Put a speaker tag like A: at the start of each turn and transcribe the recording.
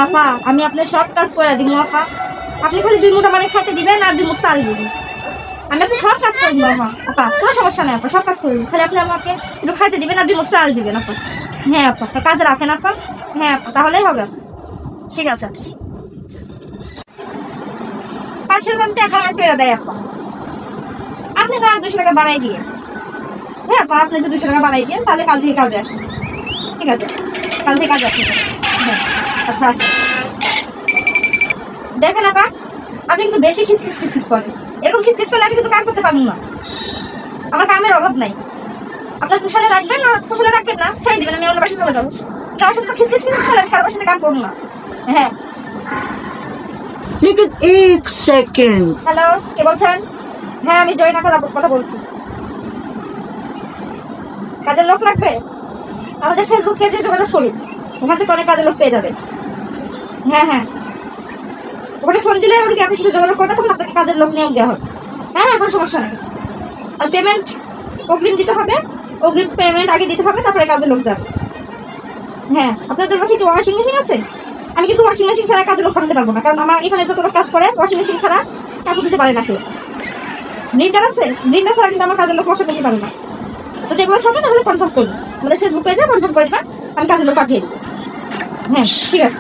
A: আপা আমি আপনার সব কাজ করে দিব আপা, আপনি খালি 2 মুঠা মানে খেতে দিবেন আর 2 মুঠ চাল দিবেন, আমি আপনি সব কাজ করে দিব আপা। আপা কোনো সমস্যা নেই আপা, সব কাজ করে দিব, খালি আপনি আমাকে একটু খাইতে দিবেন আর 2 মুঠ চাল দিবেন আপা। হ্যাঁ আপা কাজে রাখেন আপা। হ্যাঁ আপা তাহলেই হবে। ঠিক আছে 500 গ্রাম টাকা আর ফেরত দেয় আপা, আপনি তো আর 200 টাকা বাড়াই দিয়ে। হ্যাঁ আপা আপনি যদি 200 টাকা বাড়াই দিন তাহলে কাল থেকে কাজে আসেন। ঠিক আছে কাল থেকে কাজে আসেন। হ্যাঁ আচ্ছা আসেন। দেখেন আপা আপনি কিন্তু বেশি খিসখিস খিসখিস করেন, এরকম খিসখিস করলে আমি কিন্তু কাজ করতে পারবো না, আমার কামের অভাব নাই। আপনার কুশলে রাখবেন না, কুশলে রাখবেন না ছেড়ে দিবেন, আমি অন্য বাসায় চলে যাবো। কারোর সাথে খিসখিস খিসখিস করলে আমি কারোর সাথে কাম করবো না। হ্যাঁ
B: लेकिन 1 सेकंड।
A: হ্যালো কে বলছেন? হ্যাঁ আমি জয়নাকা কথা বলছি। কাজের লোক লাগবে? আমাদের ফেসবুক পেজে যোগাযোগ করুন, ওখান থেকে অনেক কাজের লোক পেয়ে যাবে। হ্যাঁ হ্যাঁ ওখানে ফোন দিলে ওদিকে আপনি শুধু যোগাযোগ করবে, তখন আপনাকে কাজের লোক নিয়োগ দেওয়া হবে। হ্যাঁ হ্যাঁ কোনো সমস্যা নেই। আর পেমেন্ট অগ্রিম দিতে হবে, অগ্রিম পেমেন্ট আগে দিতে হবে, তারপরে কাজের লোক যাবে। হ্যাঁ আপনাদের বাসায় কি ওয়াশিং মেশিন আছে? আমি কিন্তু ওয়াশিং মেশিন ছাড়া কাজের লোক পাঠাতে পারবো না, কারণ আমার এখানে যত লোক কাজ করে ওয়াশিং মেশিন ছাড়া কাপড় দিতে পারে না কেউ। গ্রিনটার আছে, গ্রিনটার ছাড়া কিন্তু আমার কাজের লোক ওয়াশিং দিতে পারবে না। তো যেগুলো থাকে তাহলে কনফার্ম করুন, আমাদের ফেসবুক পেজে কনফার্ম করে দেবেন, আমি কাজের লোক পাঠিয়ে দেবো। হ্যাঁ ঠিক আছে।